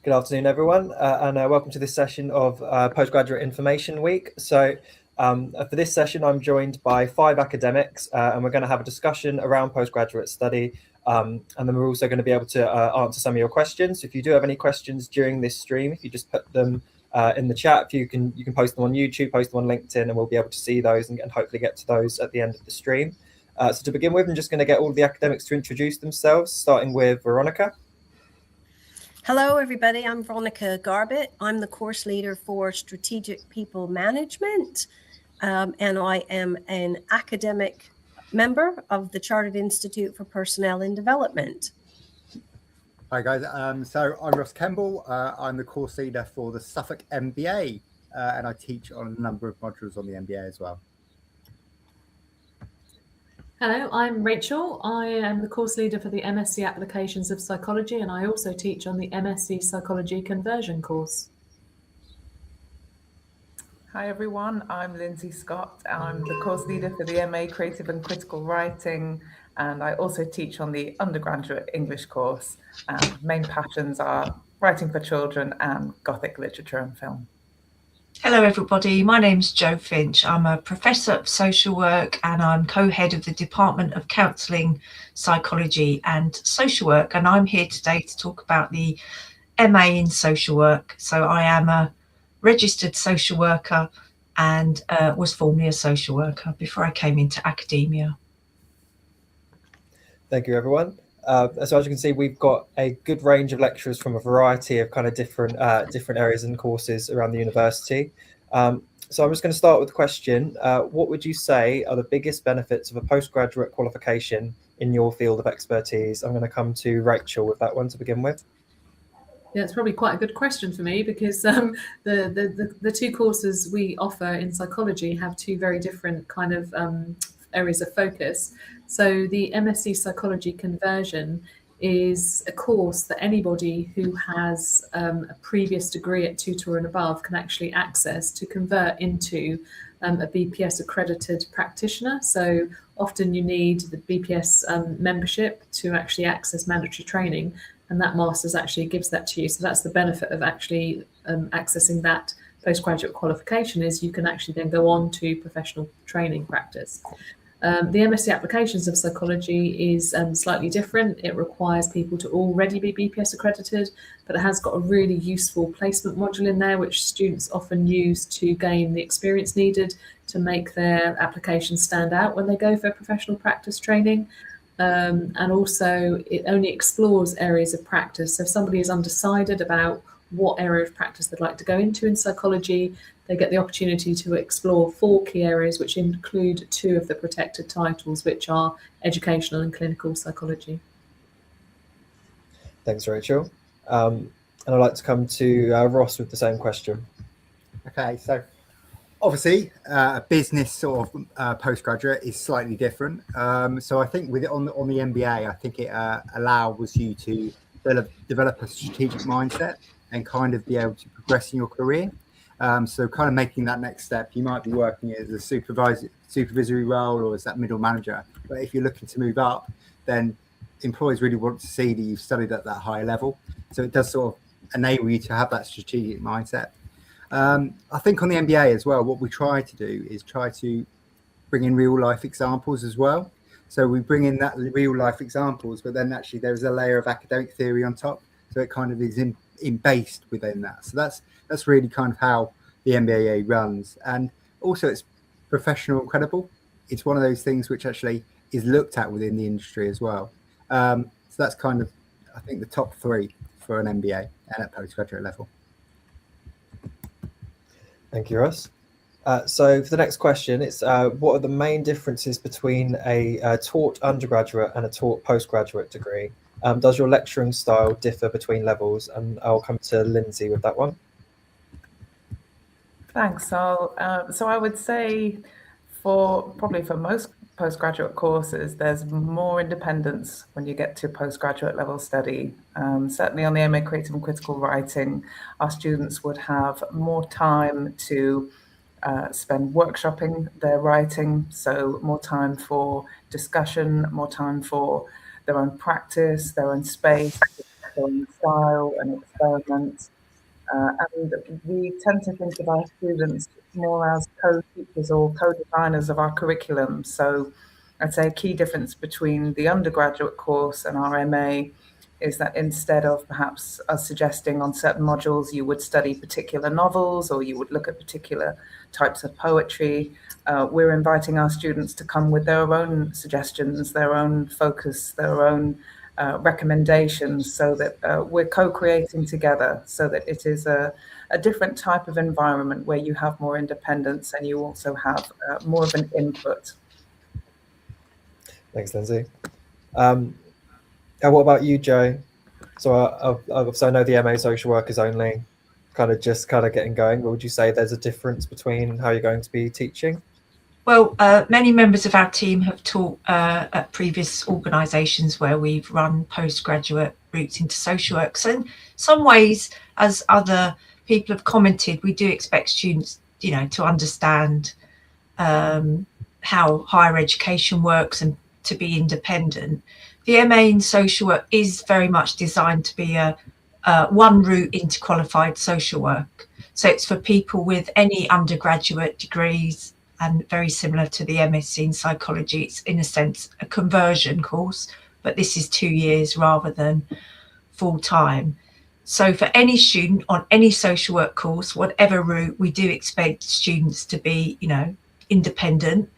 Good afternoon, everyone, and welcome to this session of Postgraduate Information Week. So for this session, I'm joined by 5 academics, and we're going to have a discussion around postgraduate study. And then we're also going to be able to answer some of your questions. So if you do have any questions during this stream, if you just put them in the chat, you can post them on YouTube, post them on LinkedIn, and we'll be able to see those and hopefully get to those at the end of the stream. So to begin with, I'm just going to get all of the academics to introduce themselves, starting with Veronica. Hello, everybody. I'm Veronica Garbett. I'm the course leader for Strategic People Management, and I am an academic member of the Chartered Institute for Personnel and Development. Hi, guys. So I'm Kemble. I'm the course leader for the Suffolk MBA, and I teach on a number of modules on the MBA as well. Hello, I'm Rachael. I am the course leader for the MSc Applications of Psychology, and I also teach on the MSc Psychology Conversion course. Hi everyone, I'm Lindsey Scott. I'm the course leader for the MA Creative and Critical Writing, and I also teach on the undergraduate English course. Main passions are writing for children and Gothic literature and film. Hello everybody, my name's Jo Finch. I'm a professor of social work and I'm co-head of the Department of Counselling, Psychology and Social Work, and I'm here today to talk about the MA in social work. So I am a registered social worker and was formerly a social worker before I came into academia. Thank you everyone. So as you can see, we've got a good range of lecturers from a variety of kind of different areas and courses around the university. So I'm just going to start with the question. What would you say are the biggest benefits of a postgraduate qualification in your field of expertise? I'm going to come to Rachael with that one to begin with. Yeah, it's probably quite a good question for me because the two courses we offer in psychology have two very different kind of areas of focus. So the MSc Psychology Conversion is a course that anybody who has a previous degree at tutor and above can actually access to convert into a BPS accredited practitioner. So often you need the BPS membership to actually access mandatory training, and that master's actually gives that to you. So that's the benefit of actually accessing that postgraduate qualification, is you can actually then go on to professional training practice. The MSc Applications of Psychology is slightly different. It requires people to already be BPS accredited, but it has got a really useful placement module in there, which students often use to gain the experience needed to make their application stand out when they go for professional practice training. And also it only explores areas of practice. So if somebody is undecided about what area of practice they'd like to go into in psychology, they get the opportunity to explore 4 key areas, which include 2 of the protected titles, which are educational and clinical psychology. Thanks, Rachael. And I'd like to come to Ross with the same question. Okay, so obviously a business sort of postgraduate is slightly different. So I think with it on the MBA, I think it allows you to develop a strategic mindset and kind of be able to progress in your career. So kind of making that next step, you might be working as a supervisory role or as that middle manager. But if you're looking to move up, then employers really want to see that you've studied at that higher level. So it does sort of enable you to have that strategic mindset. I think on the MBA as well, what we try to do is try to bring in real life examples as well. So we bring in that real life examples, but then actually there's a layer of academic theory on top. So it kind of is based within that. So that's really kind of how the MBA runs. And also it's professional and credible. It's one of those things which actually is looked at within the industry as well. So that's kind of, I think, the top 3 for an MBA and at postgraduate level. Thank you, Ross. So for the next question, it's what are the main differences between a taught undergraduate and a taught postgraduate degree? Does your lecturing style differ between levels? And I'll come to Lindsey with that one. Thanks. So I would say probably for most postgraduate courses, there's more independence when you get to postgraduate level study. Certainly on the MA Creative and Critical Writing, our students would have more time to spend workshopping their writing, so more time for discussion, more time for their own practice, their own space, on style and experiment. And we tend to think of our students more as co-teachers or co-designers of our curriculum. So I'd say a key difference between the undergraduate course and our MA is that instead of perhaps us suggesting on certain modules you would study particular novels or you would look at particular types of poetry, we're inviting our students to come with their own suggestions, their own focus, their own recommendations, so that we're co-creating together, so that it is a different type of environment where you have more independence and you also have more of an input. Thanks, Lindsey. What about you, Joe? So I know the MA social work is only kind of getting going, but would you say there's a difference between how you're going to be teaching? Well, many members of our team have taught at previous organisations where we've run postgraduate routes into social work. So in some ways, as other people have commented, we do expect students, to understand how higher education works and to be independent. The MA in social work is very much designed to be a one route into qualified social work. So it's for people with any undergraduate degrees, and very similar to the MSc in psychology. It's in a sense a conversion course, but this is 2 years rather than full time. So for any student on any social work course, whatever route, we do expect students to be, independent.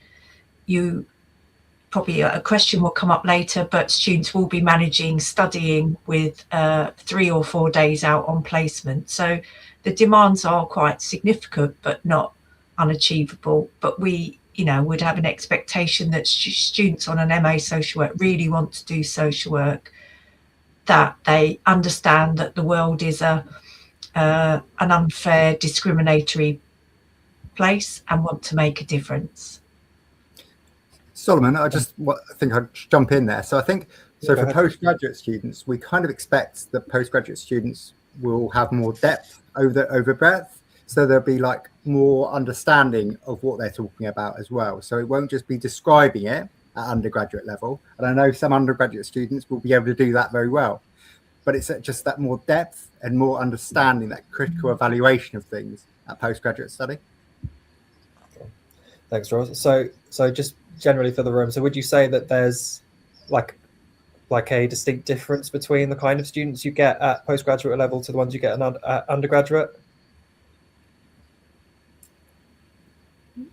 Probably a question will come up later, but students will be managing studying with 3 or 4 days out on placement. So the demands are quite significant, but not unachievable. But we, would have an expectation that students on an MA social work really want to do social work, that they understand that the world is an unfair, discriminatory place and want to make a difference. Solomon, I think I'd jump in there. So I think, for postgraduate students, we kind of expect that postgraduate students will have more depth over breadth. So there'll be like more understanding of what they're talking about as well. So it won't just be describing it at undergraduate level. And I know some undergraduate students will be able to do that very well. But it's just that more depth and more understanding, that critical evaluation of things at postgraduate study. Thanks, Ross. So just generally for the room, so would you say that there's like a distinct difference between the kind of students you get at postgraduate level to the ones you get at undergraduate?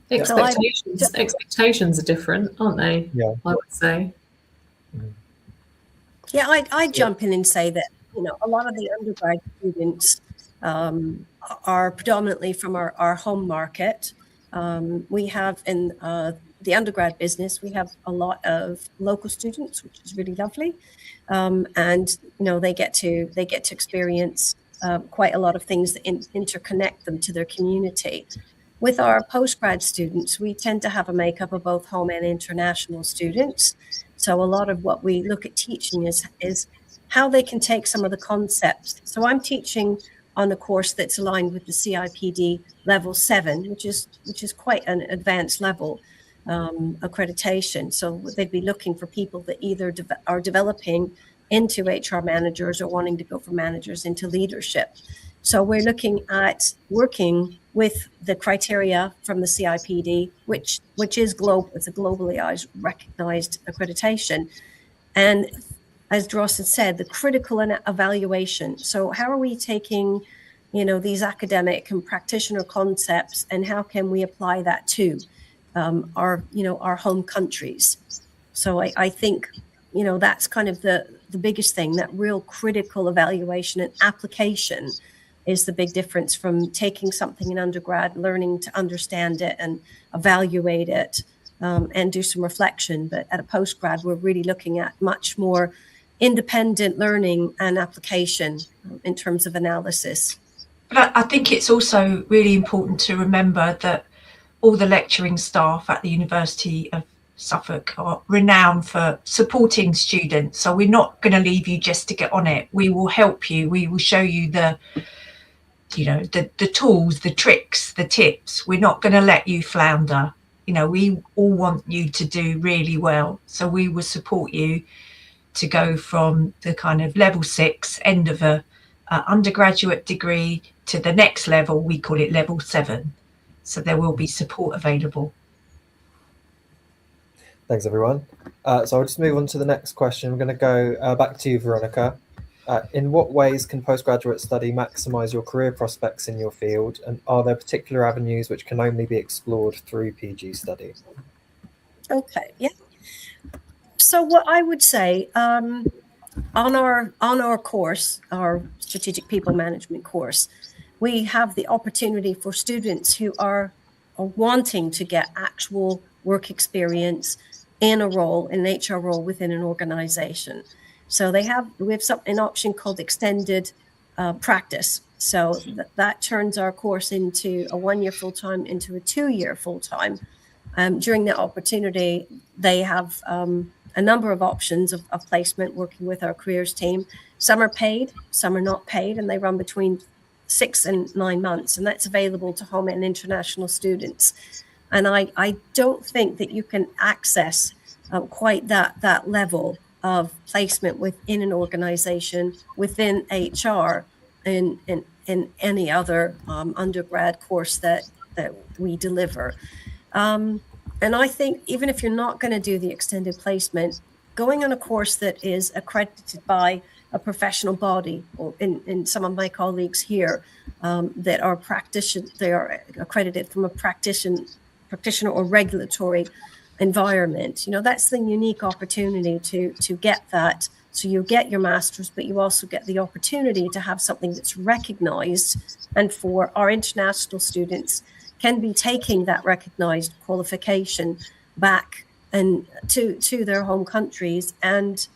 Expectations are different, aren't they? Yeah, I would say. Yeah, I jump in and say that, a lot of the undergrad students are predominantly from our home market. We have in the undergrad business, we have a lot of local students, which is really lovely. And, they get to experience quite a lot of things that interconnect them to their community. With our postgrad students, we tend to have a makeup of both home and international students. So a lot of what we look at teaching is how they can take some of the concepts. So I'm teaching on a course that's aligned with the CIPD level 7, which is quite an advanced level accreditation. So they'd be looking for people that either are developing into HR managers or wanting to go from managers into leadership. So we're looking at working with the criteria from the CIPD, which is it's a globally recognized accreditation. And as Dross had said, the critical evaluation. So how are we taking, these academic and practitioner concepts, and how can we apply that to our home countries? So I think, that's kind of the biggest thing, that real critical evaluation and application is the big difference from taking something in undergrad, learning to understand it and evaluate it and do some reflection. But at a postgrad, we're really looking at much more independent learning and application in terms of analysis. But I think it's also really important to remember that all the lecturing staff at the University of Suffolk are renowned for supporting students. So we're not going to leave you just to get on it. We will help you. We will show you the tools, the tricks, the tips. We're not going to let you flounder. We all want you to do really well. So we will support you. to go from the kind of level 6 end of a undergraduate degree to the next level. We call it level 7. So there will be support available. Thanks, everyone. So I'll just move on to the next question. I'm going to go back to you, Veronica. In what ways can postgraduate study maximise your career prospects in your field? And are there particular avenues which can only be explored through PG study? Okay, yeah. So what I would say, on our course, our Strategic People Management course, we have the opportunity for students who are wanting to get actual work experience in a role, in an HR role within an organization. So we have an option called extended practice. So that turns our course into a 1-year full-time into a 2-year full-time. During that opportunity, they have a number of options of placement working with our careers team. Some are paid, some are not paid, and they run between 6 and 9 months, and that's available to home and international students. And I don't think that you can access quite that level of placement within an organization, within HR, in any other undergrad course that we deliver. And I think even if you're not going to do the extended placement, going on a course that is accredited by a professional body, or in some of my colleagues here that are they are accredited from a practitioner or regulatory environment, that's the unique opportunity to get that. So you get your master's, but you also get the opportunity to have something that's recognized, and for our international students can be taking that recognized qualification back and to their home countries and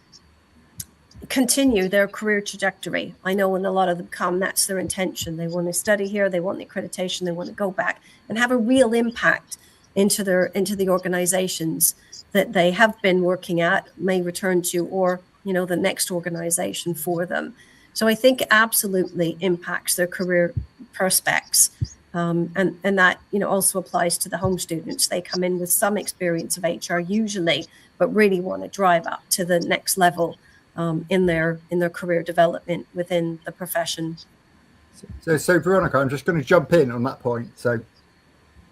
continue their career trajectory. I know when a lot of them come, that's their intention. They want to study here, they want the accreditation, they want to go back and have a real impact into the organizations that they have been working at, may return to, or the next organization for them. So I think it absolutely impacts their career prospects. And that also applies to the home students. They come in with some experience of HR usually, but really want to drive up to the next level in their career development within the profession. So Veronica, I'm just going to jump in on that point. So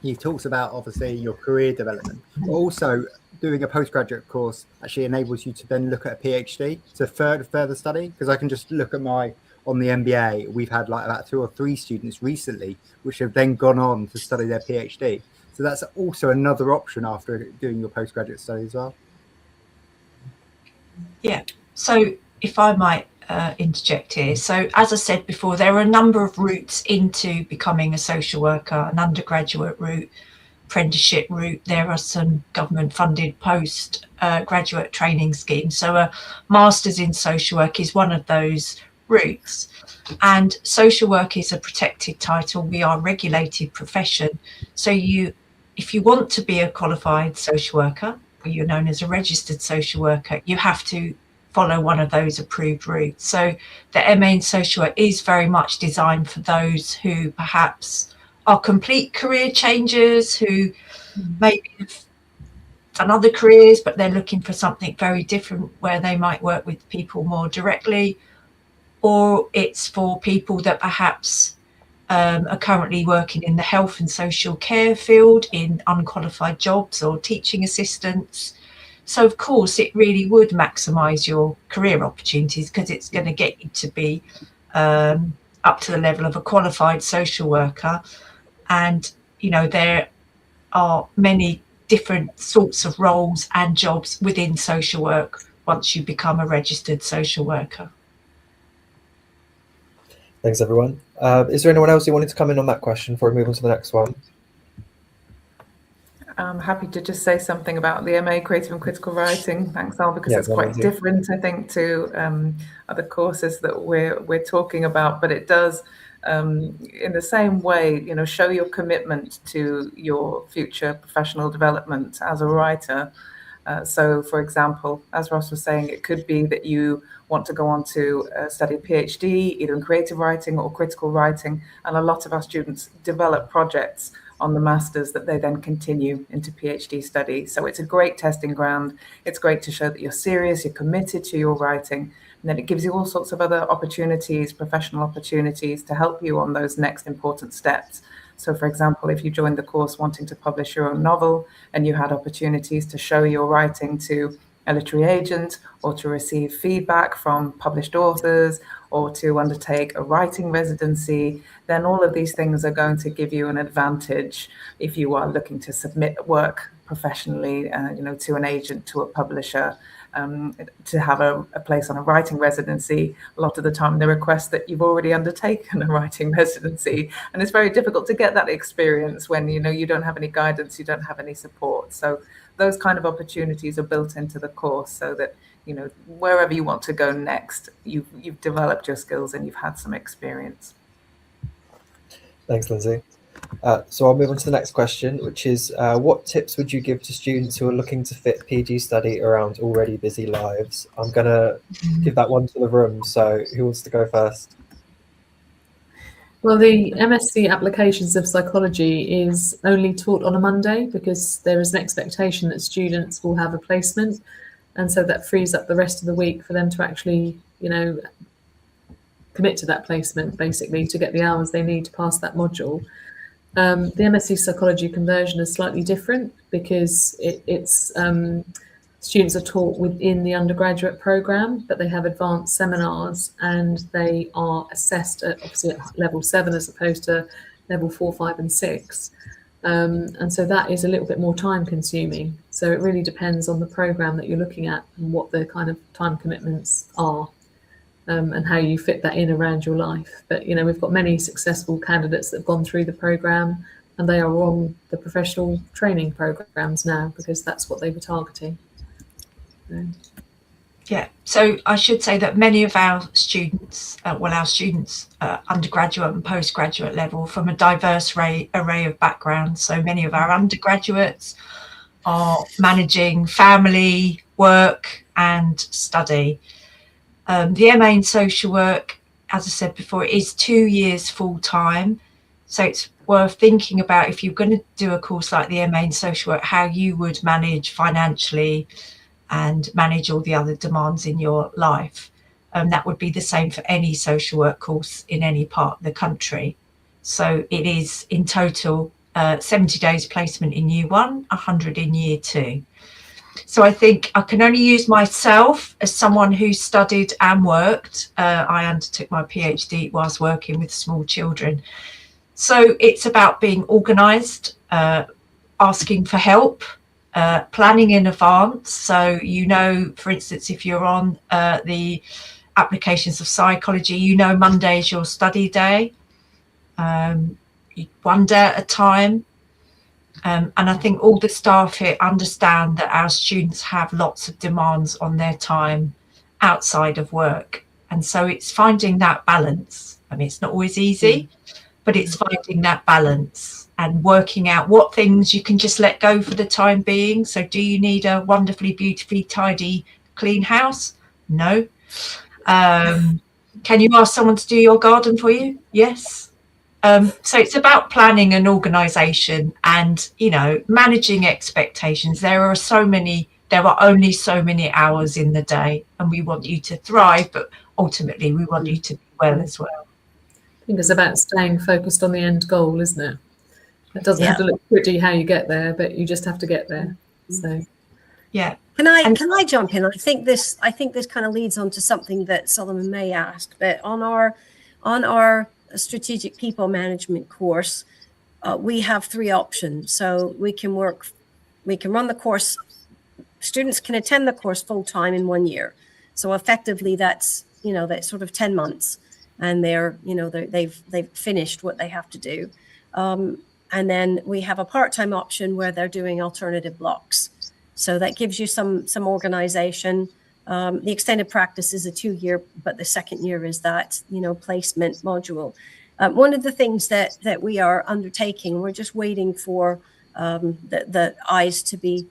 you talked about obviously your career development, but also doing a postgraduate course actually enables you to then look at a PhD, so further study. Because I can just look at on the MBA, we've had like about 2 or 3 students recently, which have then gone on to study their PhD. So that's also another option after doing your postgraduate study as well. Yeah. So if I might interject here. So as I said before, there are a number of routes into becoming a social worker, an undergraduate route, apprenticeship route. There are some government funded postgraduate training schemes. So a master's in social work is one of those routes, and social work is a protected title. We are a regulated profession, so if you want to be a qualified social worker, or you're known as a registered social worker, you have to follow one of those approved routes. So the MA in social work is very much designed for those who perhaps are complete career changers, who maybe have done other careers but they're looking for something very different where they might work with people more directly, or it's for people that perhaps are currently working in the health and social care field in unqualified jobs or teaching assistants. So of course it really would maximise your career opportunities, because it's going to get you to be up to the level of a qualified social worker. And there are many different sorts of roles and jobs within social work once you become a registered social worker. Thanks, everyone. Is there anyone else who wanted to come in on that question before we move on to the next one? I'm happy to just say something about the MA Creative and Critical Writing. Thanks, Al, because it's quite different, I think, to other courses that we're talking about. But it does, in the same way, show your commitment to your future professional development as a writer. So, for example, as Ross was saying, it could be that you want to go on to study a PhD, either in creative writing or critical writing. And a lot of our students develop projects on the masters that they then continue into PhD study. So it's a great testing ground. It's great to show that you're serious, you're committed to your writing, and then it gives you all sorts of other opportunities, professional opportunities to help you on those next important steps. So for example, if you joined the course wanting to publish your own novel and you had opportunities to show your writing to a literary agent, or to receive feedback from published authors, or to undertake a writing residency, then all of these things are going to give you an advantage if you are looking to submit work professionally, to an agent, to a publisher. To have a place on a writing residency, a lot of the time they request that you've already undertaken a writing residency, and it's very difficult to get that experience when you don't have any guidance, you don't have any support. So those kind of opportunities are built into the course, so that wherever you want to go next, you've developed your skills and you've had some experience. Thanks, Lindsey. So I'll move on to the next question, which is what tips would you give to students who are looking to fit PG study around already busy lives? I'm going to give that one to the room. So who wants to go first? Well, the MSc applications of psychology is only taught on a Monday because there is an expectation that students will have a placement. And so that frees up the rest of the week for them to actually, commit to that placement, basically, to get the hours they need to pass that module. The MSc Psychology conversion is slightly different because it's students are taught within the undergraduate program, but they have advanced seminars and they are assessed at level 7 as opposed to level 4, 5 and 6. And so that is a little bit more time consuming. So it really depends on the program that you're looking at and what the kind of time commitments are. And how you fit that in around your life. But, we've got many successful candidates that have gone through the programme and they are on the professional training programmes now because that's what they were targeting. Yeah, so I should say that many of our students, undergraduate and postgraduate level, from a diverse array of backgrounds. So many of our undergraduates are managing family, work and study. The MA in social work, as I said before, is 2 years full time. So it's worth thinking about, if you're going to do a course like the MA in social work, how you would manage financially and manage all the other demands in your life. That would be the same for any social work course in any part of the country. So it is in total 70 days placement in year 1, 100 in year 2. So I think I can only use myself as someone who studied and worked. I undertook my PhD whilst working with small children. So it's about being organised, asking for help, planning in advance. So, for instance, if you're on the applications of psychology, Monday is your study day, 1 day at a time. And I think all the staff here understand that our students have lots of demands on their time outside of work. And so it's finding that balance. I mean, it's not always easy, but it's finding that balance and working out what things you can just let go for the time being. So do you need a wonderfully, beautifully tidy, clean house? No. Can you ask someone to do your garden for you? Yes. So it's about planning and organisation and, managing expectations. There are only so many hours in the day and we want you to thrive, but ultimately we want you to be well as well. I think it's about staying focused on the end goal, isn't it? It doesn't have to look pretty how you get there, but you just have to get there. So, yeah. Can I jump in? I think this kind of leads on to something that Solomon may ask, but on our strategic people management course, we have 3 options. So we can run the course. Students can attend the course full time in 1 year. So effectively, that's that's sort of 10 months, and they've finished what they have to do. And then we have a part-time option where they're doing alternative blocks. So that gives you some organization. The extended practice is a 2-year, but the second year is that, placement module. One of the things that we are undertaking, we're just waiting for the I's to be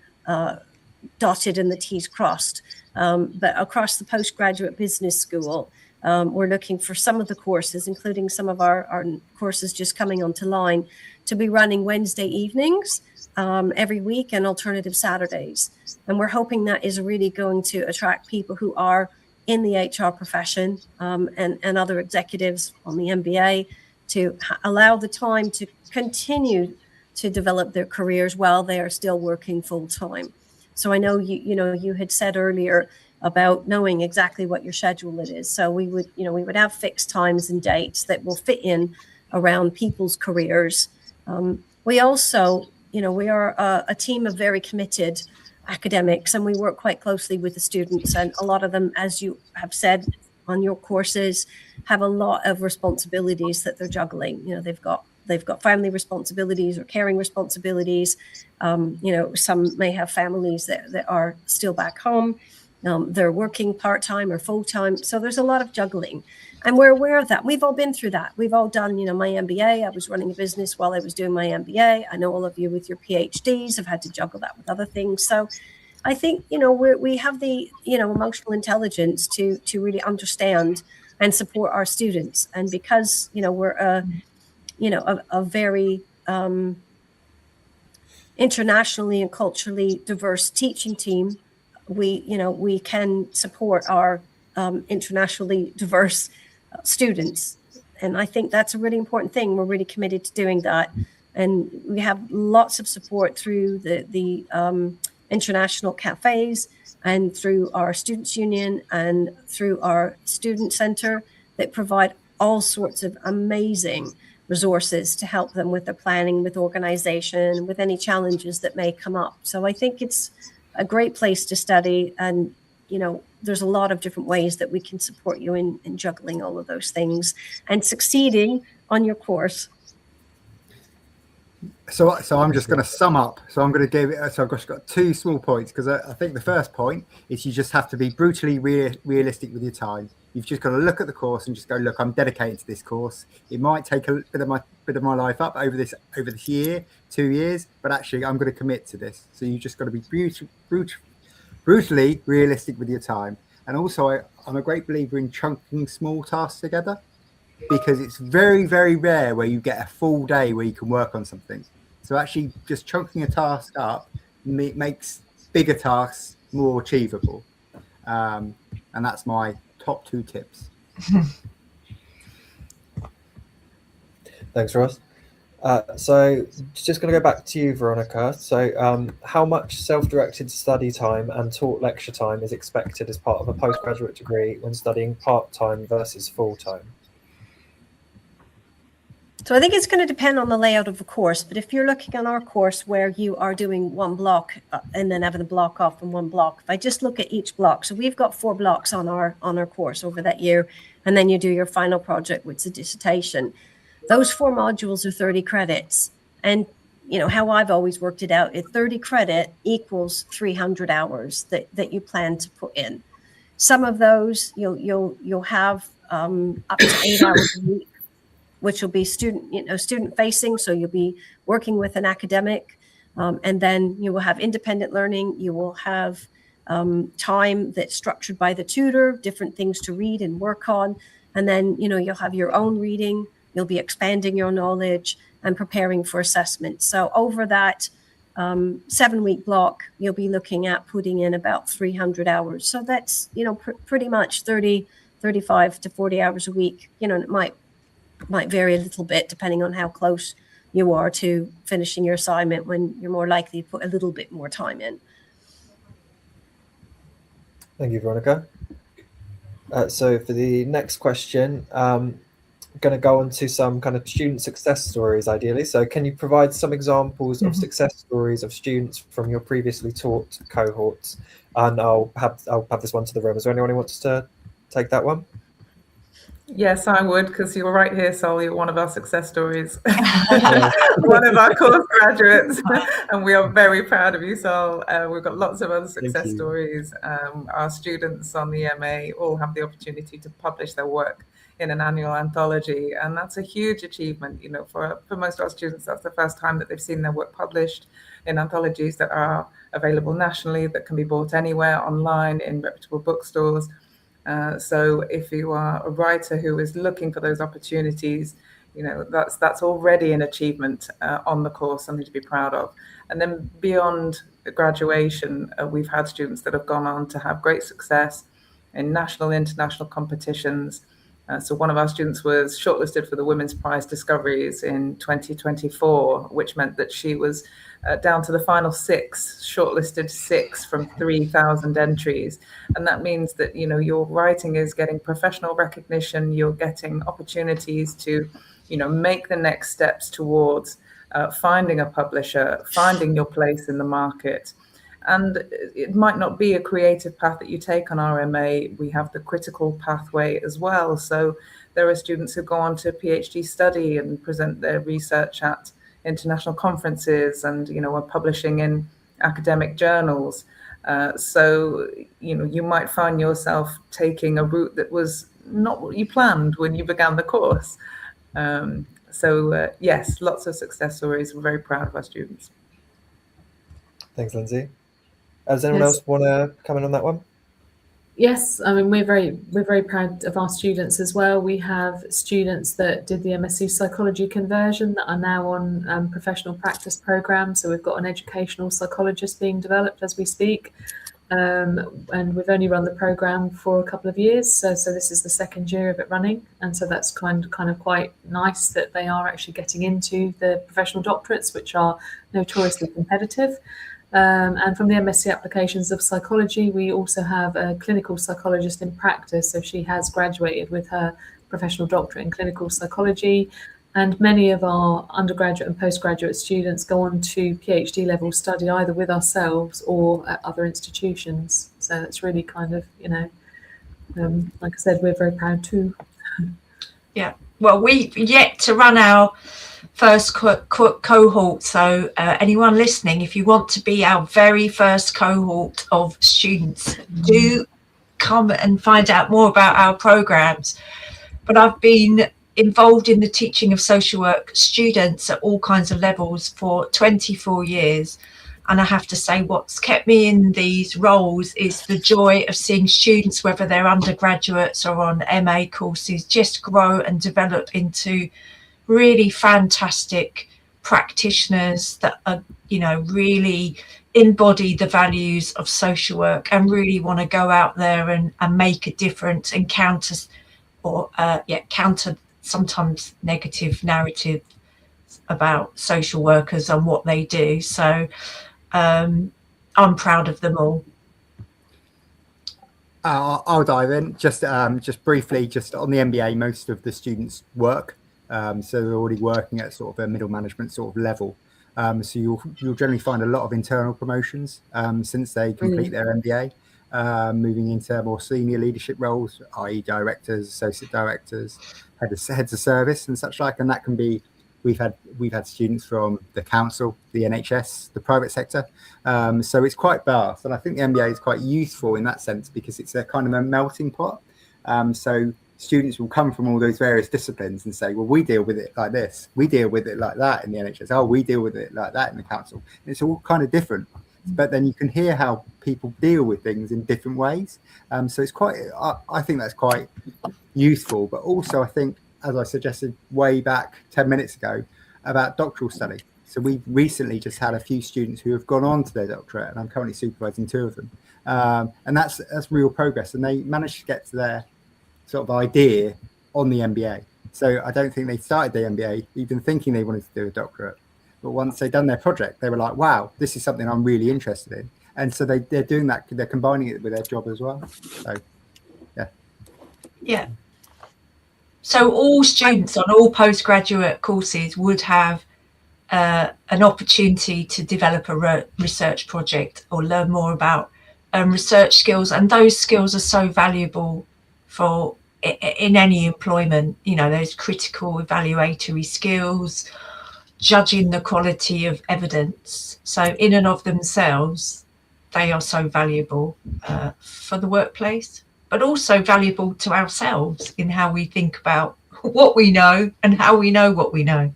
dotted and the T's crossed. But across the postgraduate business school, we're looking for some of the courses, including some of our courses just coming onto line, to be running Wednesday evenings every week and alternative Saturdays. And we're hoping that is really going to attract people who are in the HR profession and other executives on the MBA to allow the time to continue to develop their careers while they are still working full time. So I know you had said earlier about knowing exactly what your schedule it is. So we would have fixed times and dates that will fit in around people's careers. We also, we are a team of very committed academics, and we work quite closely with the students, and a lot of them, as you have said on your courses, have a lot of responsibilities that they're juggling. They've got family responsibilities or caring responsibilities. Some may have families that are still back home. They're working part-time or full-time. So there's a lot of juggling, and we're aware of that. We've all been through that. We've all done, my MBA. I was running a business while I was doing my MBA. I know all of you with your PhDs have had to juggle that with other things. So I think, we have the, emotional intelligence to really understand and support our students. And because, we're a very internationally and culturally diverse teaching team, we can support our internationally diverse students. And I think that's a really important thing. We're really committed to doing that. And we have lots of support through the international cafes and through our students union and through our student center that provide all sorts of amazing resources to help them with their planning, with organization, with any challenges that may come up. So I think it's a great place to study, and there's a lot of different ways that we can support you in juggling all of those things and succeeding on your course. So I'm just going to sum up. So I'm going to give it. So I've just got two small points, because I think the first point is you just have to be brutally realistic with your time. You've just got to look at the course and just go, look, I'm dedicated to this course. It might take a bit of my life up over this year, 2 years, but actually I'm going to commit to this. So you just got to be brutally realistic with your time. And also, I'm a great believer in chunking small tasks together, because it's very, very rare where you get a full day where you can work on something. So actually just chunking a task up makes bigger tasks more achievable. And that's my top 2 tips. Thanks, Ross. So just going to go back to you, Veronica. So how much self-directed study time and taught lecture time is expected as part of a postgraduate degree when studying part-time versus full-time? So I think it's going to depend on the layout of the course. But if you're looking on our course where you are doing one block and then having a block off from one block, if I just look at each block, so we've got 4 blocks on our course over that year, and then you do your final project, which is a dissertation. Those 4 modules are 30 credits. And how I've always worked it out, 30 credit equals 300 hours that you plan to put in. Some of those you'll have up to 8 hours a week, which will be student facing. So you'll be working with an academic, and then you will have independent learning. You will have time that's structured by the tutor, different things to read and work on. And then, you'll have your own reading. You'll be expanding your knowledge and preparing for assessment. So over that 7-week block, you'll be looking at putting in about 300 hours. So that's, pretty much 30, 35 to 40 hours a week. It might vary a little bit depending on how close you are to finishing your assignment, when you're more likely to put a little bit more time in. Thank you, Veronica. So for the next question, I'm going to go on to some kind of student success stories, ideally. So can you provide some examples of success stories of students from your previously taught cohorts? And I'll have this one to the room. Is there anyone who wants to take that one? Yes, I would, because you're right here, Sol. You're one of our success stories, one of our course graduates, and we are very proud of you, Sol. We've got lots of other success stories. Our students on the MA all have the opportunity to publish their work in an annual anthology, and that's a huge achievement. For most of our students, that's the first time that they've seen their work published in anthologies that are available nationally, that can be bought anywhere online in reputable bookstores. So if you are a writer who is looking for those opportunities, that's already an achievement on the course, something to be proud of. And then beyond graduation, we've had students that have gone on to have great success in national and international competitions. So one of our students was shortlisted for the Women's Prize Discoveries in 2024, which meant that she was down to the final shortlisted 6 from 3,000 entries. And that means that, your writing is getting professional recognition, you're getting opportunities to, make the next steps towards finding a publisher, finding your place in the market. And it might not be a creative path that you take on RMA. We have the critical pathway as well. So there are students who go on to PhD study and present their research at international conferences and, are publishing in academic journals. So, you might find yourself taking a route that was not what you planned when you began the course. Yes, lots of success stories. We're very proud of our students. Thanks, Lindsey. Does anyone else want to comment on that one? Yes, I mean, we're very proud of our students as well. We have students that did the MSc psychology conversion that are now on professional practice programs. So we've got an educational psychologist being developed as we speak, and we've only run the program for a couple of years. So this is the second year of it running, and so that's kind of quite nice that they are actually getting into the professional doctorates, which are notoriously competitive. And from the MSc applications of psychology, we also have a clinical psychologist in practice. So she has graduated with her professional doctorate in clinical psychology. And many of our undergraduate and postgraduate students go on to PhD level study either with ourselves or at other institutions. So that's really kind of, like I said, we're very proud too. Yeah, well, we've yet to run our first cohort, so anyone listening, if you want to be our very first cohort of students, do come and find out more about our programs. But I've been involved in the teaching of social work students at all kinds of levels for 24 years, and I have to say what's kept me in these roles is the joy of seeing students, whether they're undergraduates or on MA courses, just grow and develop into really fantastic practitioners that are, really embody the values of social work and really want to go out there and make a difference and counter sometimes negative narrative about social workers and what they do. So I'm proud of them all. I'll dive in just briefly, just on the MBA. Most of the students work. So they're already working at sort of a middle management sort of level. So you'll generally find a lot of internal promotions since they complete their MBA, moving into more senior leadership roles, i.e. directors, associate directors, heads of service and such like. And that can be, we've had students from the council, the NHS, the private sector. So it's quite vast. And I think the MBA is quite useful in that sense because it's a kind of a melting pot. So students will come from all those various disciplines and say, well, we deal with it like this, we deal with it like that in the NHS, oh, we deal with it like that in the council. And it's all kind of different, but then you can hear how people deal with things in different ways. So it's quite, I think that's quite useful. But also I think, as I suggested way back 10 minutes ago about doctoral study. So we've recently just had a few students who have gone on to their doctorate, and I'm currently supervising 2 of them. And that's real progress. And they managed to get to their sort of idea on the MBA. So I don't think they started the MBA even thinking they wanted to do a doctorate. But once they'd done their project, they were like, wow, this is something I'm really interested in. And so they're doing that, they're combining it with their job as well. So, yeah. Yeah. So all students on all postgraduate courses would have an opportunity to develop a research project or learn more about research skills. And those skills are so valuable for in any employment. Those critical evaluatory skills, judging the quality of evidence. So in and of themselves, they are so valuable for the workplace, but also valuable to ourselves in how we think about what we know and how we know what we know.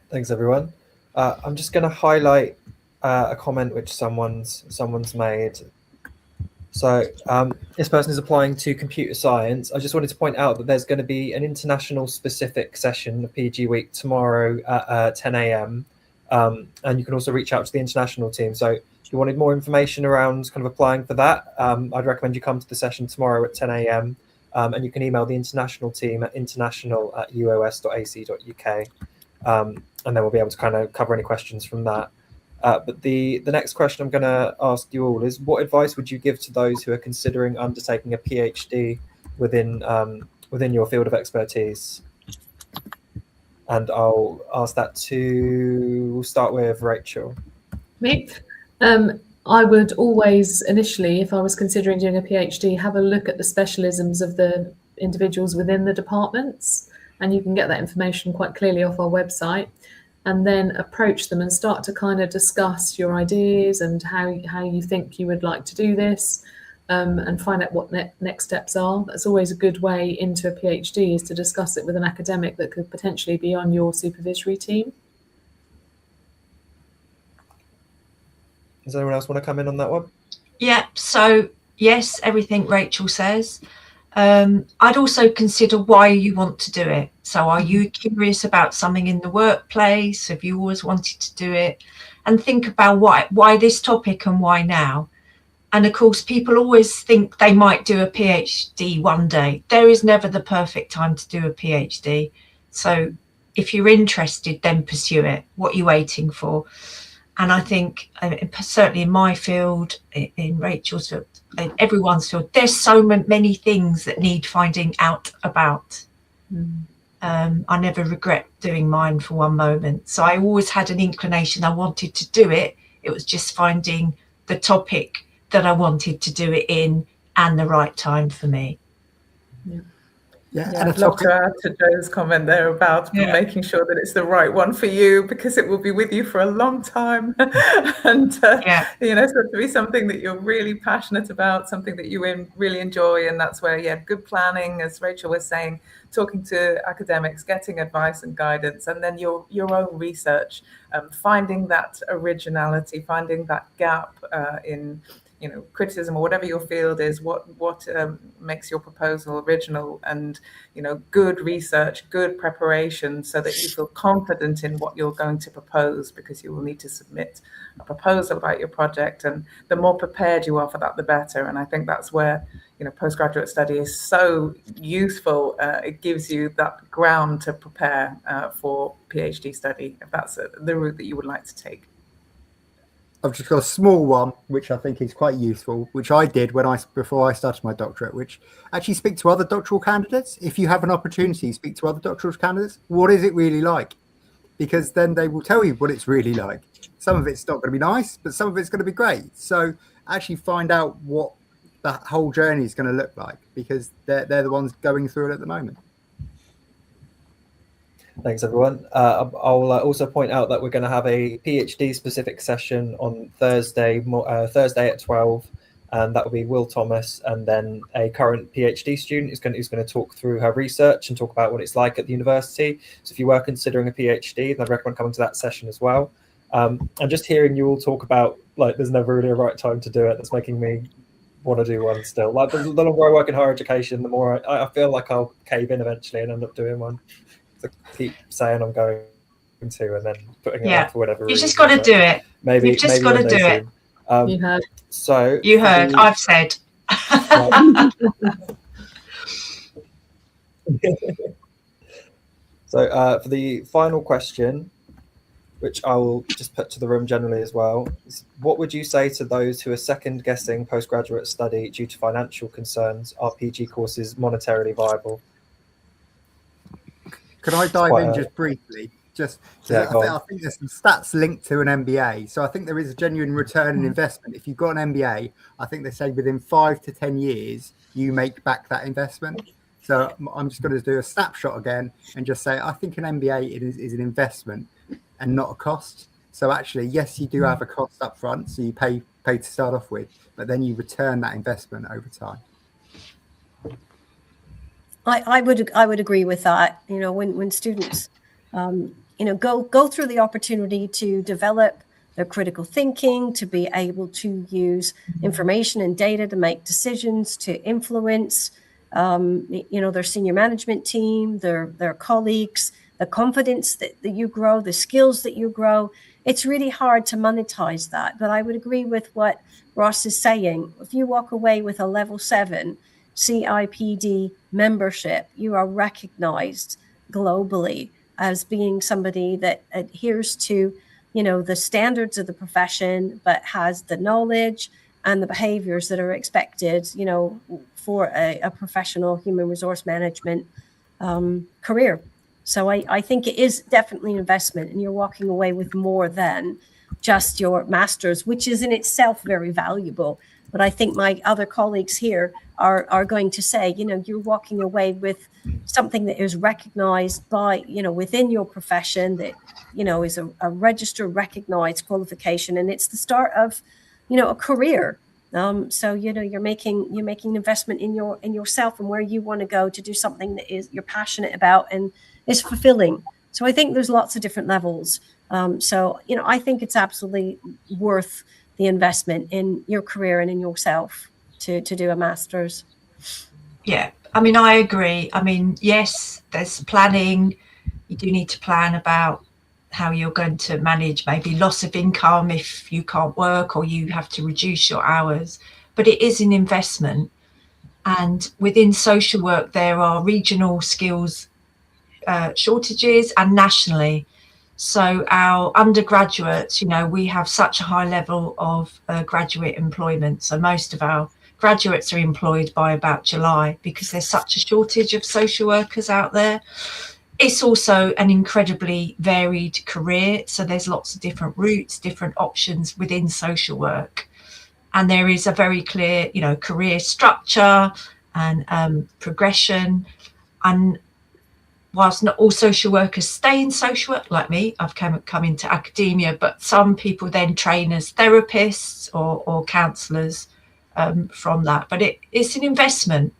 Thanks, everyone. I'm just going to highlight a comment which someone's made. So this person is applying to computer science. I just wanted to point out that there's going to be an international specific session of PG Week tomorrow at 10 a.m. And you can also reach out to the international team. So if you wanted more information around kind of applying for that, I'd recommend you come to the session tomorrow at 10 a.m. And you can email the international team at international@uos.ac.uk. And then we'll be able to kind of cover any questions from that. But the next question I'm going to ask you all is, what advice would you give to those who are considering undertaking a PhD within your field of expertise? And I'll ask that we'll start with Rachael. Me? I would always initially, if I was considering doing a PhD, have a look at the specialisms of the individuals within the departments, and you can get that information quite clearly off our website, and then approach them and start to kind of discuss your ideas and how you think you would like to do this, and find out what next steps are. That's always a good way into a PhD, is to discuss it with an academic that could potentially be on your supervisory team. Does anyone else want to come in on that one? Yeah, so yes, everything Rachael says. I'd also consider why you want to do it. So are you curious about something in the workplace? Have you always wanted to do it? And think about why this topic and why now. And of course, people always think they might do a PhD one day. There is never the perfect time to do a PhD. So if you're interested, then pursue it. What are you waiting for? And I think certainly in my field, in Rachael's field, in everyone's field, there's so many things that need finding out about. I never regret doing mine for one moment. So I always had an inclination I wanted to do it. It was just finding the topic that I wanted to do it in and the right time for me. Yeah, and I'd love to add to Joe's comment there about making sure that it's the right one for you, because it will be with you for a long time. And, you know, so to be something that you're really passionate about, something that you really enjoy. And that's where, good planning, as Rachael was saying, talking to academics, getting advice and guidance, and then your own research, finding that originality, finding that gap in criticism or whatever your field is, what makes your proposal original, and good research, good preparation, so that you feel confident in what you're going to propose, because you will need to submit a proposal about your project, and the more prepared you are for that, the better. And I think that's where postgraduate study is so useful. It gives you that ground to prepare for PhD study, if that's the route that you would like to take. I've just got a small one, which I think is quite useful, which I did before I started my doctorate, which actually speak to other doctoral candidates. If you have an opportunity, speak to other doctoral candidates. What is it really like? Because then they will tell you what it's really like. Some of it's not going to be nice, but some of it's going to be great. So actually find out what that whole journey is going to look like, because they're the ones going through it at the moment. Thanks, everyone. I'll also point out that we're going to have a PhD specific session on Thursday at 12, and that will be Will Thomas, and then a current PhD student who's going to talk through her research and talk about what it's like at the university. So if you were considering a PhD, then I'd recommend coming to that session as well. And just hearing you all talk about there's never really a right time to do it, that's making me want to do one still. The longer I work in higher education, the more I feel like I'll cave in eventually and end up doing one. I keep saying I'm going to, and then putting it off for whatever reason. You just got to do it. Maybe you've just got to do it. You heard. So you heard. I've said. So for the final question, which I will just put to the room generally as well, is what would you say to those who are second guessing postgraduate study due to financial concerns? Are PG courses monetarily viable? Can I dive in just briefly? I think there's some stats linked to an MBA. So I think there is a genuine return on investment. If you've got an MBA, I think they say within 5 to 10 years, you make back that investment. So I'm just going to do a snapshot again and just say, I think an MBA is an investment and not a cost. So actually, yes, you do have a cost up front. So you pay to start off with, but then you return that investment over time. I would agree with that. When students, go through the opportunity to develop their critical thinking, to be able to use information and data to make decisions, to influence, their senior management team, their colleagues, the confidence that you grow, the skills that you grow. It's really hard to monetize that. But I would agree with what Ross is saying. If you walk away with a level 7 CIPD membership, you are recognized globally as being somebody that adheres to, the standards of the profession, but has the knowledge and the behaviors that are expected, for a professional human resource management career. So I think it is definitely an investment, and you're walking away with more than just your master's, which is in itself very valuable. But I think my other colleagues here are going to say, you're walking away with something that is recognized by, within your profession, that, is a registered, recognized qualification. And it's the start of, a career. So, you're making an investment in yourself and where you want to go to do something that you're passionate about and is fulfilling. So I think there's lots of different levels. So, I think it's absolutely worth the investment in your career and in yourself to do a master's. Yeah, I agree. Yes, there's planning. You do need to plan about how you're going to manage maybe loss of income if you can't work or you have to reduce your hours. But it is an investment. And within social work, there are regional skills shortages and nationally. So our undergraduates, we have such a high level of graduate employment. So most of our graduates are employed by about July because there's such a shortage of social workers out there. It's also an incredibly varied career. So there's lots of different routes, different options within social work. And there is a very clear, career structure and progression. And whilst not all social workers stay in social work, like me, I've come into academia, but some people then train as therapists or counsellors from that. But it's an investment.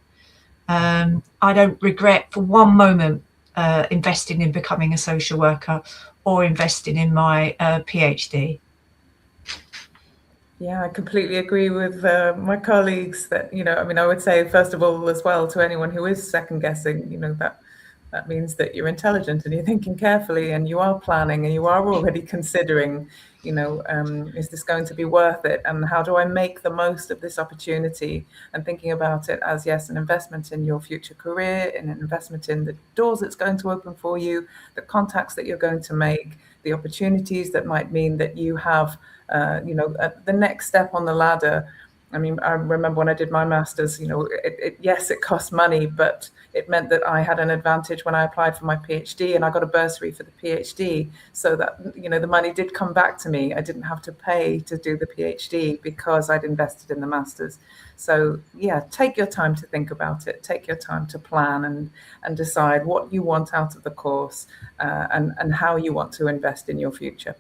I don't regret for one moment investing in becoming a social worker or investing in my PhD. Yeah, I completely agree with my colleagues that, I would say, first of all, as well, to anyone who is second guessing, that means that you're intelligent and you're thinking carefully and you are planning and you are already considering, is this going to be worth it? And how do I make the most of this opportunity? And thinking about it as, yes, an investment in your future career, and an investment in the doors it's going to open for you, the contacts that you're going to make, the opportunities that might mean that you have, the next step on the ladder. I remember when I did my master's, yes, it cost money, but it meant that I had an advantage when I applied for my PhD, and I got a bursary for the PhD, so that, the money did come back to me. I didn't have to pay to do the PhD because I'd invested in the master's. So yeah, take your time to think about it. Take your time to plan and decide what you want out of the course and how you want to invest in your future.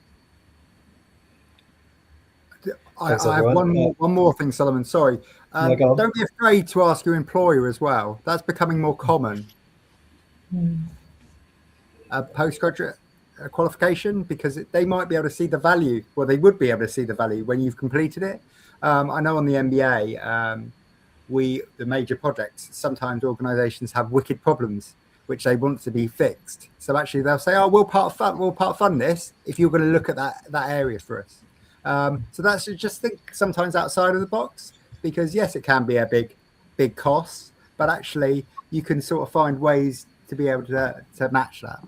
I have one more thing, Solomon. Sorry. Don't be afraid to ask your employer as well. That's becoming more common. A postgraduate qualification, because they might be able to see the value. Well, they would be able to see the value when you've completed it. I know on the MBA, the major projects, sometimes organisations have wicked problems which they want to be fixed. So actually, they'll say, "Oh, we'll part fund this if you're going to look at that area for us." So that's just think sometimes outside of the box, because yes, it can be a big cost, but actually you can sort of find ways to be able to match that.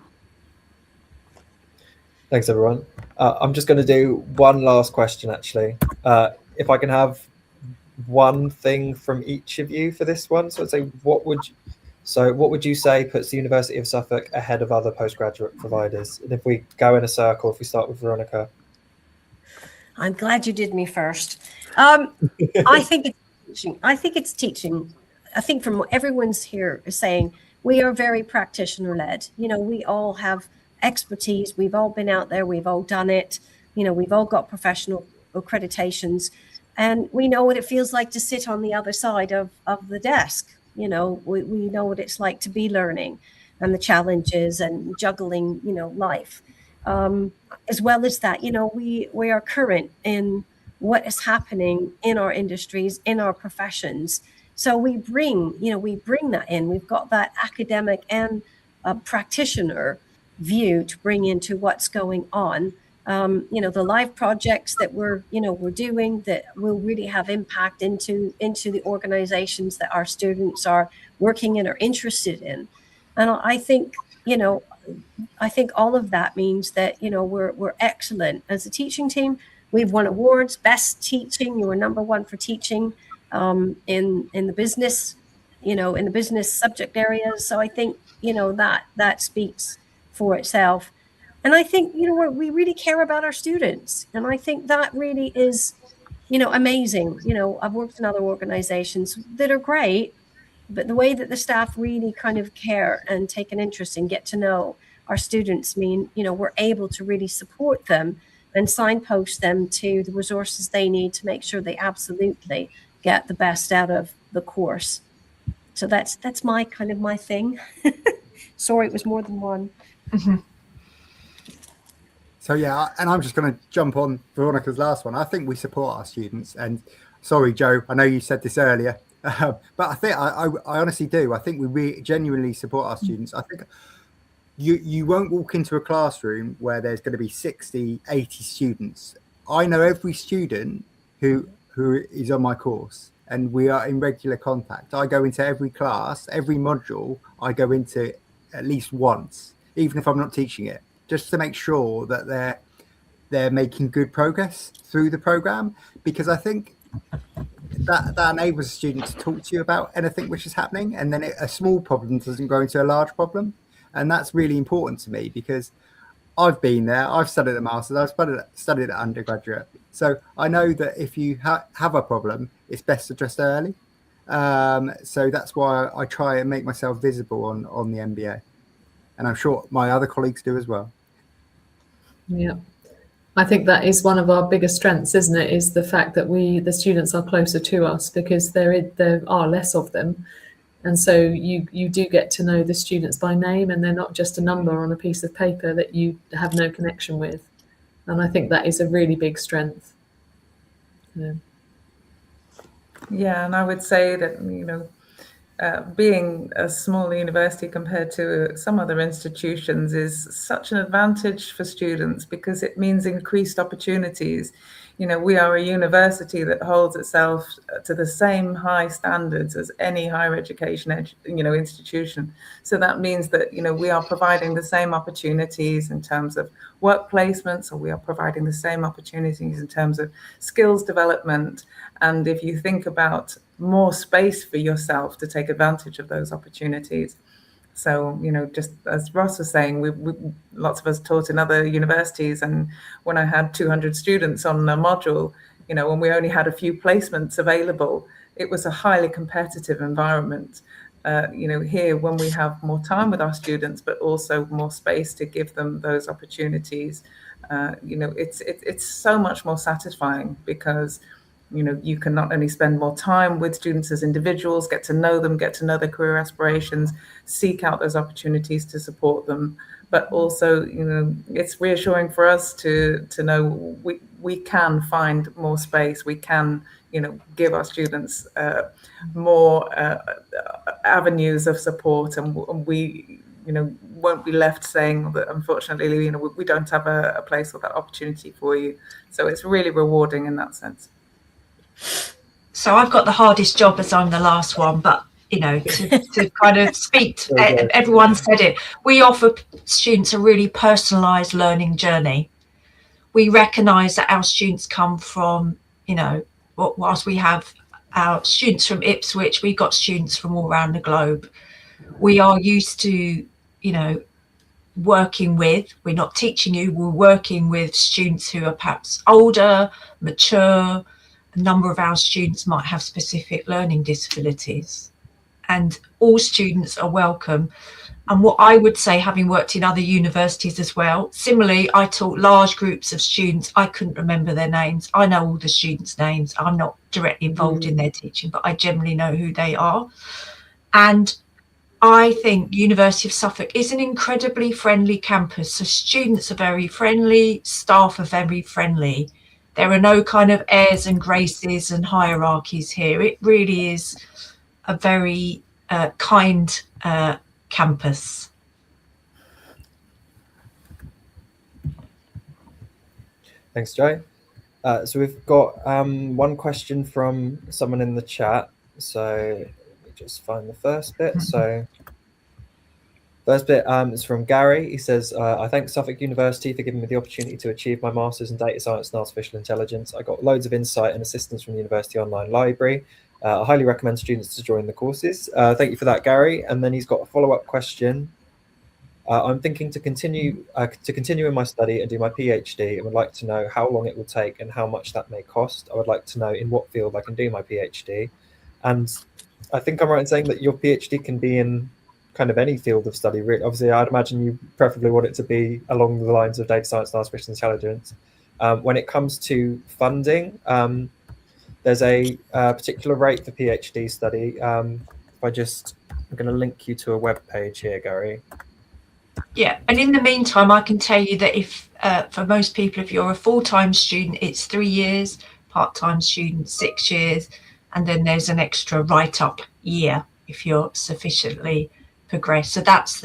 Thanks, everyone. I'm just going to do one last question, actually. If I can have one thing from each of you for this one. So I'd say, what would you say puts the University of Suffolk ahead of other postgraduate providers? And if we go in a circle, if we start with Veronica. I'm glad you did me first. I think it's teaching. I think from what everyone's here is saying, we are very practitioner-led. We all have expertise. We've all been out there. We've all done it. We've all got professional accreditations, and we know what it feels like to sit on the other side of the desk. We know what it's like to be learning and the challenges and juggling, life. as well as that, we are current in what is happening in our industries, in our professions. So we bring that in. We've got that academic and practitioner view to bring into what's going on. The live projects that we're doing that will really have impact into the organizations that our students are working in or interested in. And I think all of that means that, we're excellent as a teaching team. We've won awards, best teaching. You were #1 for teaching in the business, in the business subject areas. So I think, that speaks for itself. And I think, we really care about our students. And I think that really is, amazing. I've worked in other organizations that are great, but the way that the staff really kind of care and take an interest and get to know our students mean, we're able to really support them and signpost them to the resources they need to make sure they absolutely get the best out of the course. So that's my thing. Sorry, it was more than one. Mm-hmm. So yeah, and I'm just going to jump on Veronica's last one. I think we support our students, and sorry, Joe, I know you said this earlier, but I think I honestly do. I think we genuinely support our students. I think you won't walk into a classroom where there's going to be 60, 80 students. I know every student who is on my course, and we are in regular contact. I go into every class, every module I go into at least once, even if I'm not teaching it, just to make sure that they're making good progress through the program, because I think that enables a student to talk to you about anything which is happening, and then a small problem doesn't grow into a large problem. And that's really important to me, because I've been there, I've studied at Masters, I've studied at undergraduate. So I know that if you have a problem, it's best addressed early. So that's why I try and make myself visible on the MBA. And I'm sure my other colleagues do as well. Yeah, I think that is one of our biggest strengths, isn't it? Is the fact that the students are closer to us, because there are less of them. And so you do get to know the students by name, and they're not just a number on a piece of paper that you have no connection with. And I think that is a really big strength. Yeah, and I would say that, being a small university compared to some other institutions is such an advantage for students, because it means increased opportunities. We are a university that holds itself to the same high standards as any higher education institution. So that means that we are providing the same opportunities in terms of work placements, or we are providing the same opportunities in terms of skills development. And if you think about more space for yourself to take advantage of those opportunities. So, just as Ross was saying, we lots of us taught in other universities, and when I had 200 students on a module, when we only had a few placements available, it was a highly competitive environment. Here, when we have more time with our students, but also more space to give them those opportunities, it's so much more satisfying, because you can not only spend more time with students as individuals, get to know them, get to know their career aspirations, seek out those opportunities to support them, but also, it's reassuring for us to know we can find more space, we can, give our students more avenues of support, and we, won't be left saying that unfortunately, we don't have a place or that opportunity for you. So it's really rewarding in that sense. So I've got the hardest job, as I'm the last one, but to kind of speak to everyone said it. We offer students a really personalised learning journey. We recognise that our students come from, whilst we have our students from Ipswich, we've got students from all around the globe. We are used to, working with, we're not teaching you, we're working with students who are perhaps older, mature. A number of our students might have specific learning disabilities, and all students are welcome. And what I would say, having worked in other universities as well, similarly, I taught large groups of students. I couldn't remember their names. I know all the students' names. I'm not directly involved in their teaching, but I generally know who they are. And I think University of Suffolk is an incredibly friendly campus. So students are very friendly, staff are very friendly. There are no kind of airs and graces and hierarchies here. It really is a very kind campus. Thanks, Joe. So we've got one question from someone in the chat. So let me just find the first bit. So first bit is from Gary. He says, I thank Suffolk University for giving me the opportunity to achieve my Masters in Data Science and Artificial Intelligence. I got loads of insight and assistance from the University Online Library. I highly recommend students to join the courses. Thank you for that, Gary. And then he's got a follow-up question. I'm thinking to continue in my study and do my PhD, and would like to know how long it will take and how much that may cost. I would like to know in what field I can do my PhD. And I think I'm right in saying that your PhD can be in kind of any field of study, really. Obviously, I'd imagine you preferably want it to be along the lines of data science and artificial intelligence. When it comes to funding, there's a particular rate for PhD study. I'm going to link you to a web page here, Gary. Yeah, and in the meantime, I can tell you that if for most people, if you're a full-time student, it's 3 years, part-time student 6 years, and then there's an extra write-up year if you're sufficiently progressed. So that's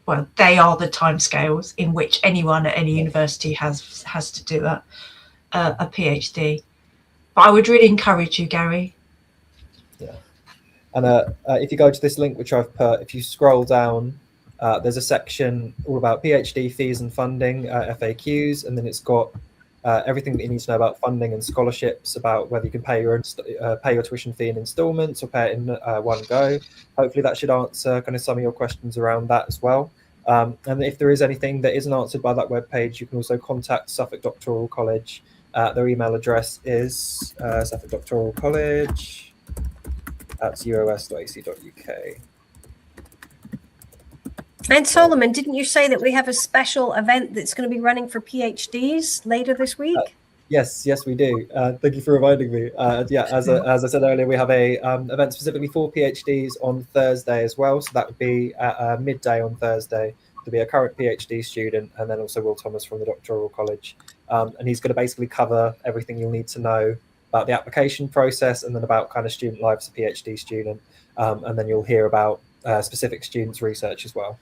well, they are the timescales in which anyone at any university has to do a PhD. But I would really encourage you, Gary. Yeah, and if you go to this link which I've put, if you scroll down, there's a section all about PhD fees and funding, FAQs, and then it's got everything that you need to know about funding and scholarships, about whether you can pay your tuition fee in installments or pay it in one go. Hopefully that should answer kind of some of your questions around that as well. And if there is anything that isn't answered by that webpage, you can also contact Suffolk Doctoral College. Their email address is suffolkdoctoralcollege@uos.ac.uk. And Solomon, didn't you say that we have a special event that's going to be running for PhDs later this week? Yes, we do. Thank you for reminding me. Yeah, as I said earlier, we have a event specifically for PhDs on Thursday as well. So that would be at midday on Thursday. There'll be a current PhD student, and then also Will Thomas from the Doctoral College. And he's going to basically cover everything you'll need to know about the application process, and then about kind of student life as a PhD student. And then you'll hear about specific students' research as well.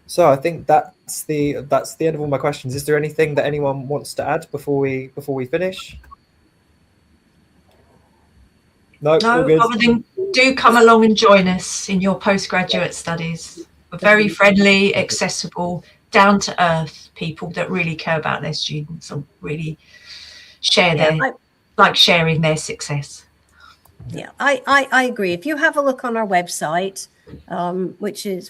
So I think that's the end of all my questions. Is there anything that anyone wants to add before we finish? No, all good. Other than do come along and join us in your postgraduate studies. We're very friendly, accessible, down to earth people that really care about their students and really share sharing their success. Yeah, I agree. If you have a look on our website, which is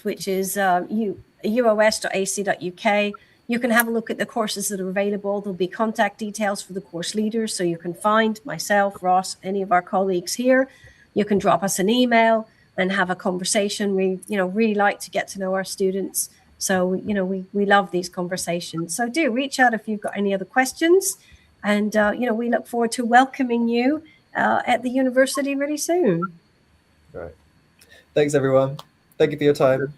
uos.ac.uk, you can have a look at the courses that are available. There'll be contact details for the course leaders, so you can find myself, Ross, any of our colleagues here. You can drop us an email and have a conversation. We really like to get to know our students, so we love these conversations. So do reach out if you've got any other questions, and we look forward to welcoming you at the university really soon. Right. Thanks, everyone. Thank you for your time.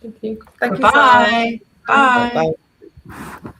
Thank you. Thank you. Bye. Bye. Bye.